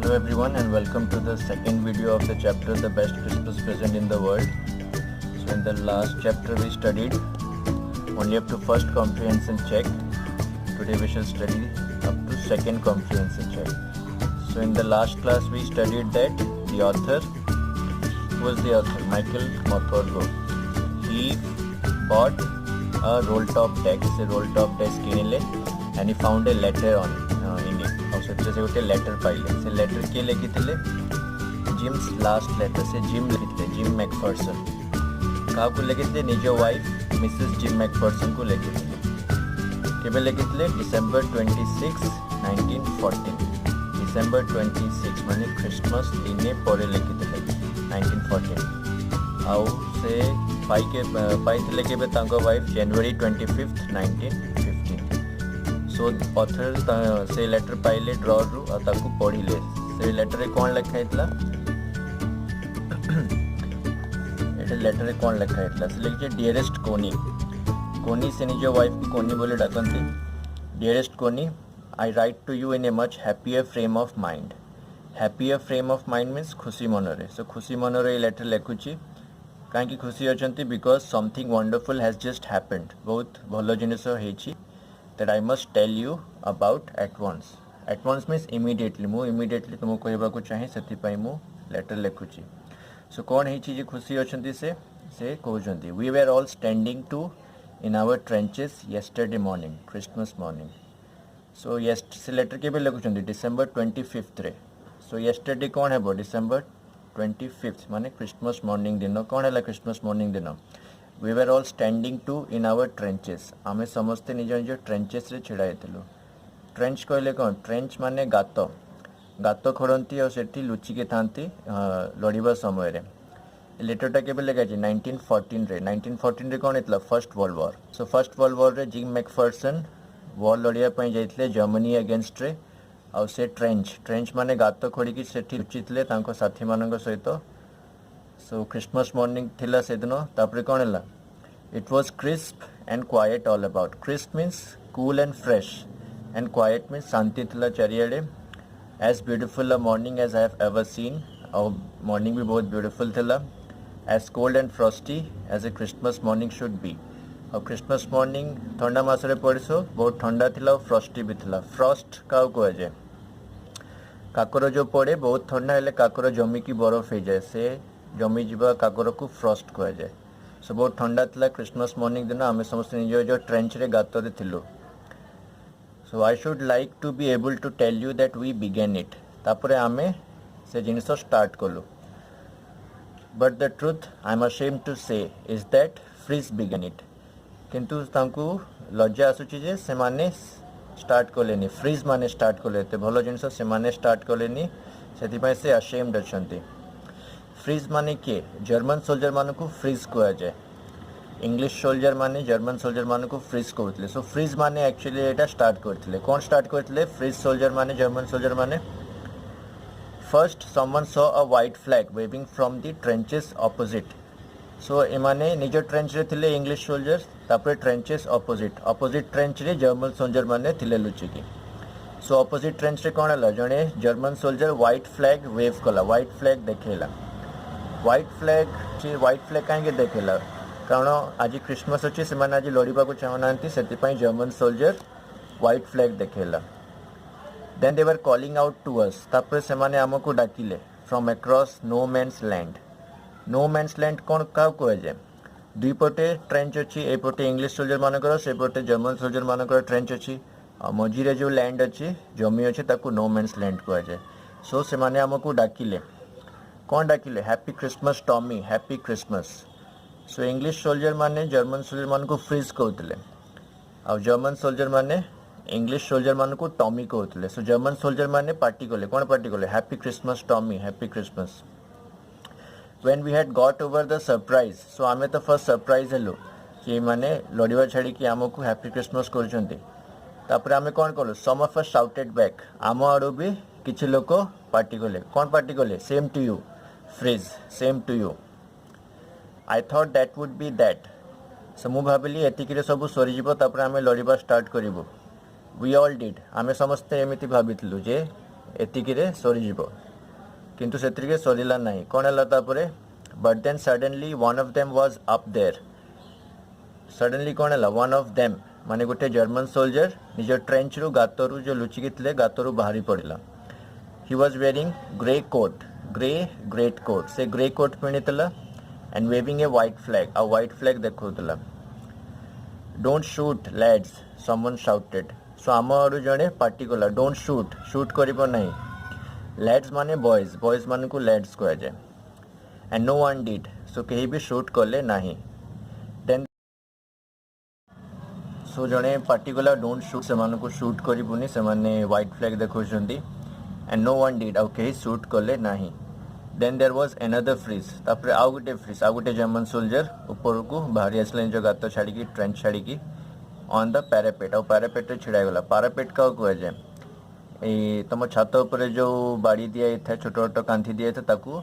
Hello everyone and welcome to the second video of the chapter The Best Christmas Present in the World. So in the last chapter we studied only up to first comprehension check. Today we shall study up to second comprehension check. So in the last class we studied that the author, who was the author? Michael Morpurgo. He bought a roll-top desk, and he found a letter on in it. से गोटे letter पाइले से letter किए लिखिले gyms last letter से gym लिखिले gym Macpherson क्या लिखिले निज wife Mrs gym Macpherson को लिखिले केबे लिखिले डिसेंबर 26 1914 डिसेंबर 26 माने क्रिसमस दिने पर लिखिले 1914 आउ से पाई केबे तांको वाइफ जनवरी 25 1915 सो ऑथर से लेटर पाइले ड्रॉर रु ताकू पढ़िले से लेटर रे कोन लिखा हैतला एटे लेटर रे कोन लिखा हैतला से लिखे डियरेस्ट कोनी कोनी से निज वाइफ की कोनी बोले डाकंती dearest Connie I write to you in a much happier frame of mind means खुशी मनरे सो खुशी मनरे लेटर लिखुची काहे खुशी अछंती because something wonderful has just happened बहुत भलो जिनिस हेची that I must tell you about at once. At once means immediately. मु immediately तुमको कहबा को चाहे सती पाई मु लेटर लिखुची. So कौन है चीज खुशी अछंती से कहउछंती we were all standing to in our trenches yesterday morning, Christmas morning. So से लेटर के भी लिखुछंती December 25th रे. So yesterday कौन है बो December 25th माने क्रिसमस मॉर्निंग दिन कौन है क्रिसमस मॉर्निंग दिन We were all standing to in our trenches. आमे समस्ते निज निज ट्रेंचेस रे छिड़ा हेतलु. ट्रेंच कहले कौन ट्रेंच माने गात खोड़ती और सेठी लुचि के थांती लड़िबा समय रे. लेटरटा केबे लेगा 1914 रे 1914 रे कौन हेतला first world war. So first world war रे जिम मैकफर्सन वॉर लड़िया पई जाइतले जर्मनी अगेंस्ट रे और से ट्रेंच माने गात खोड़ी की सेठी लुचितले तांको साथी मानक सहित. सो क्रिसमस मॉर्निंग थिला से दिन तापरे कौन है it was crisp and quiet all about. Crisp means cool and fresh and quiet means शांति थिला चारियाडे. As beautiful a morning as I have ever seen और मॉर्निंग भी बहुत ब्यूटीफुल थिला. As cold and frosty as a Christmas morning should be. और Christmas morning ठंडा मसरे पड़सो बहुत ठंडा थिला और फ्रॉस्टी भी थिला. फ्रॉस्ट क्या कह जाए काकर जो पड़े बहुत ठंडा हेले काकर जमी की बरफ हो जाए से जमी जीवा काकर को फ्रॉस्ट कह जाए. सो बहुत ठंडा थिला क्रिसमस मॉर्निंग दिन आम समस्त निज जो ट्रेंच रे गातर थिलु. So I should like to be able to tell you that we began it. तापरे आमे से जिनिस स्टार्ट कलु. But the truth I am ashamed to say is that Fritz began it. किंतु तांकु लज्जा आसुची जे से माने स्टार्ट कलेनी. फ्रीज माने स्टार्ट कले एते भलो जिनिस से माने स्टार्ट कलेनी सेति पय से अशेम्ड अछंती. फ्रीज माने किए जर्मन सोल्जर मान को फ्रीज कह जाए. इंग्लिश सोल्जर माने जर्मन सोल्जर मान को फ्रीज कहते. सो फ्रीज माने एक्चुअली एटा स्टार्ट करथिले. कौन स्टार्ट करथिले फ्रीज सोल्जर माने जर्मन सोल्जर माने. First someone saw a white flag waving from the trenches opposite. So एमाने निज ट्रेंच रे थिले इंग्लिश सोल्जर्स तापर ट्रेंचेस ऑपोजिट ट्रेंच रे जर्मन सोल्जर माने थिले लुचिकी. सो ऑपोजिट ट्रेंच रे कोन हला जणे German soldier white flag wave कला व्हाइट फ्लैग देखेला. व्हाइट फ्लैग कहीं देखेला कारण आज क्रिसमस अच्छी से आज लड़वा को चाहूना से जर्मन सोल्जर व्हाइट फ्लैग देखेला. Then they were calling out to us. तापर से माने आमको डाकिले from across no man's land. No man's land कौन क्या कह जाए दुई पटे ट्रेंच अच्छी एपटे इंग्लिश सोल्जर मानकर सेपटे जर्मन सोल्जर मानकर ट्रेंच अच्छी मझीरे जो लैंड अच्छी जमी अच्छी ताकू नो मैन्स लैंड कह जाए. सो से माने आमको डाकिले कौन डाकिले happy Christmas Tommy happy Christmas. So English soldier माने जर्मन सोल्जर मान को फ्रीज कहते और जर्मन सोल्जर माने इंग्लिश सोल्जर मान को टॉमी कहते. सो जर्मन सोल्जर माने पार्टी कले कौन पार्टी कले happy Christmas Tommy happy Christmas. When we had got over the surprise. So आमे तो फर्स्ट सरप्राइज हेलु कि माने लड़िवा छाड़ी कि आमको हैप्पी क्रिसमस करछंती. तापर आमे कौन कलु सम ऑफ अस शाउटेड बैक. आम आड़ू भी किछि लोक पार्टी कले. कौन पार्टी कले same to you Fritz same to you. I thought that would be that. So मु भाबिली एतिकिरे सब सरीजिबो तापर आमे लड़िबा स्टार्ट करिवो. वी ऑल डिड आमे समस्ते एमिति भाबितलु जे एतिकिरे सरीजिव किंतु सेतिके सरीला नहीं कौन है तापरे but then suddenly one of them was up there suddenly कौन है वन ऑफ देम माने गोटे जर्मन सोल्जर निज ट्रेंच रु गातरु जो लुचिकी थे गातरु बाहरी पड़ा he was wearing grey coat great coat से ग्रे कोट पिनितला and waving a white flag देखौतला don't shoot lads someone shouted so आम आड़ू जड़े पार्टी कला डोंट शूट करिबो नहीं लैड्स माने बॉयज मान को लैड्स कह जाए and no one did so कहीं भी शूट कले नहीं देन सो जड़े पार्टी कला डोंट शूट से मानू शूट करिबुनी से माने व्हाइट फ्लैग देखौछंती एंड नो वन डिड आउ कहीं शूट कले नहीं then there was another Fritz तापर आउ गोटे जर्मन सोल्जर ऊपर को बाहरी आसले जो गात छाड़ी की ट्रेंच छाड़ी की ऑन द पैरापेट और पैरापेट छिड़ा गला पैरापेट का कह जाए तुम छात उपर जो बाड़ी दिया था छोट छोट कांथी दिया था ताकू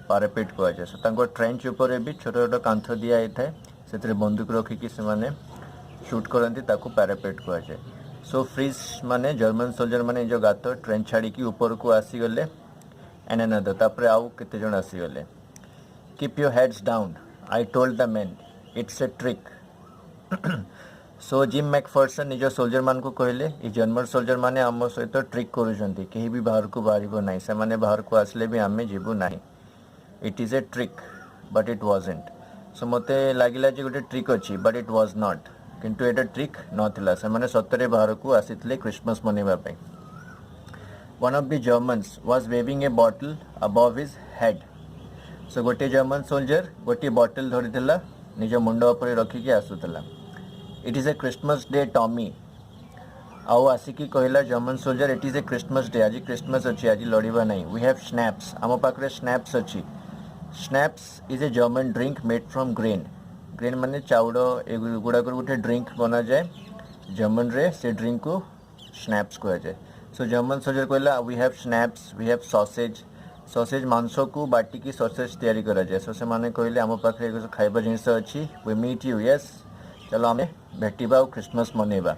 पैरापेट कह जाए सो ट्रेंच उपर भी छोट छोट कांथ दिया था से बंदूक रखिकी से शूट करती ताकू पैरापेट कह जाए सो फ्रीज माने जर्मन सोल्जर माने जो गात ट्रेंच छाड़ी की ऊपर को आसीगले एंड अनदर तापर आउ केते जण आसीगले keep your heads down I told the men it's a trick so Jim McPherson निज सोल्जर मान को कहले ये जर्मन सोल्जर माने आम सहित ट्रिक करूछंती कहीं भी बाहर को बाहर नहीं से माने बाहर को आसले भी आमे जीवु नहीं it is a trick but it wasn't so मते लागिला जे गोटे ट्रिक अछि बट इट वाज नॉट किंतु एटा ट्रिक नथिला से माने सतरे बाहर को आसीतले क्रिसमस मनेबा पे one of the Germans was waving a bottle above his head so गोटे जर्मन सोल्जर गोटे बॉटल धरिथिला निज मुंड ऊपर रखिकी आसुतला it is a Christmas day Tommy आउ आसिकी कहला German soldier it is a Christmas day आज क्रिसमस अच्छी आज लड़वा नहीं वी हैव स्नैप्स आम पाखे स्नैप्स अच्छी snaps is a German drink made from grain माने चाउड़ एगुड़ाक गोटे ड्रिंक बना जाए जर्मन रे से ड्रिंक को स्नैप्स कह जाए सो जर्मन सोल्जर कहला we have schnapps we have sausage मांस को बाटिकी सॉसेज तैयारी करा जाए सो से माने कहले आम पाखे खाइबा जिनिस अच्छी वी मीट यू यस चलो आम भेटिबा क्रिसमस मनेबा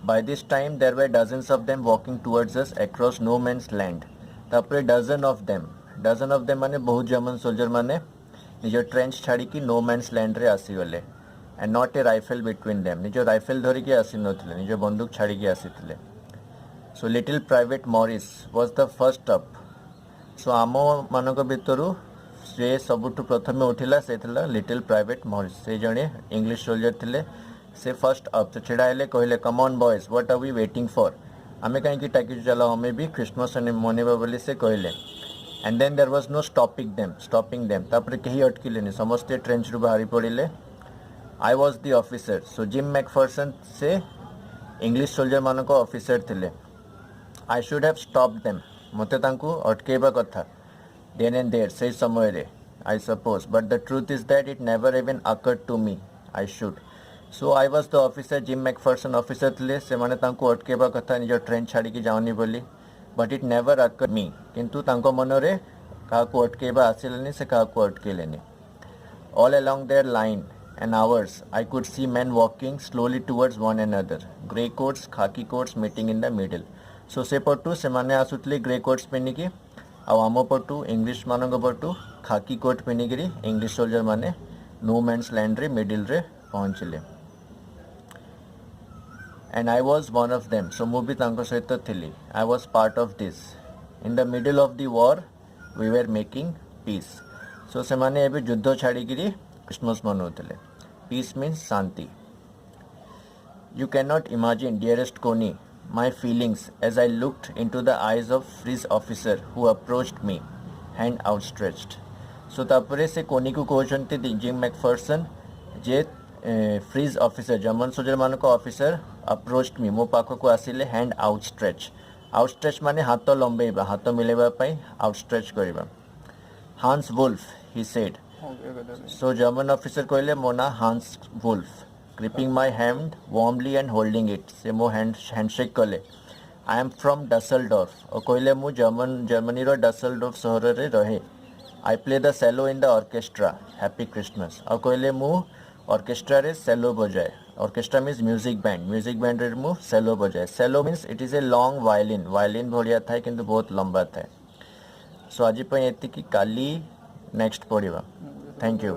by this time there were dozens of them walking towards us across no man's land तापर डजन ऑफ देम माने बहुत जर्मन सोल्जर माने निज ट्रेंच छाड़ी की नो मैन्स लैंड रे आसीगले and not a rifle between them निज राइफल धरिकी आसी नथिले निज बंदूक छाड़ी की आसीथिले so little private Morris was the first up so आम मानक भितरु से सबुठ प्रथम उठिला से लिटिल प्राइवेट मॉरिस से जड़े इंग्लिश सोल्जर थिले से फर्स्ट अप तो छिड़ा हेले कहले come on boys what are we waiting for आमे कहीं टाकी चलो हमें भी क्रिसमस मनेबा बोली से कहले and then there was no stopping them तापर कहीं अटकिलेनी समस्ते ट्रेंच रु बाहरी पड़े I was the officer so Jim McPherson से इंग्लिश सोल्जर मान को ऑफिसर थिले I should have stopped them मते तांकू अटकेबा कथा देन एंड देयर से समय रे I suppose but the truth is that it never even occurred to me I should so I was the officer Jim McPherson officer थिले से माने तांकू अटकेबा कथा निज ट्रेन छाड़ी की जाऊनी बोली but it never occurred me किंतु तांको मनरे काको अटकेबा आसिलनी से काको अटकेलेनी all along their line and hours I could see men walking slowly towards one another grey coats khaki coats meeting in the middle so se पटु से माने आसुतले ग्रे कोट्स पिनिकी आ आम पटु इंग्लिश मानक पटु खाकी कोट पिनिकी इंग्लिश सोल्जर माने नो मैन्स लैंड रे मिडिल रे पहुंचले and I was one of them so मु भी तांको सहित थिली I was part of this in the middle of the war we were making peace so से माने एबे युद्ध छाड़ी गिरी क्रिसमस मनाउतले पीस मीन्स शांति you can not imagine dearest Connie my feelings as I looked into the eyes of Frizz officer who approached me hand outstretched so तापरे से कोनी को कहते जिम मैकफर्सन जे फ्रीज ऑफिसर जर्मन सोल्जर मान को officer approached मी मो पाख को आसिले हैंड आउटस्ट्रेच माने हाथ लंबेबा हाथ मिलेबा पई आउटस्ट्रेच करबा Hans Wolf he said so German officer कहले मो ना Hans Wolf gripping my hand warmly and holding it से मो handshake कले I am from Dusseldorf और कहले मु जर्मनी रो डसलडोर्फ शहर रे रहे I play the cello in the orchestra happy Christmas और कहले मु ऑर्केस्ट्रा रे सेलो बजाए ऑर्केस्ट्रा मीन्स म्यूजिक बैंड रे मु सेलो बजाए cello means it is a long violin भलिया थाए किंतु बहुत लंबा थाए सो आज एतिकी काली नेक्स्ट पढ़िबा थैंक यू।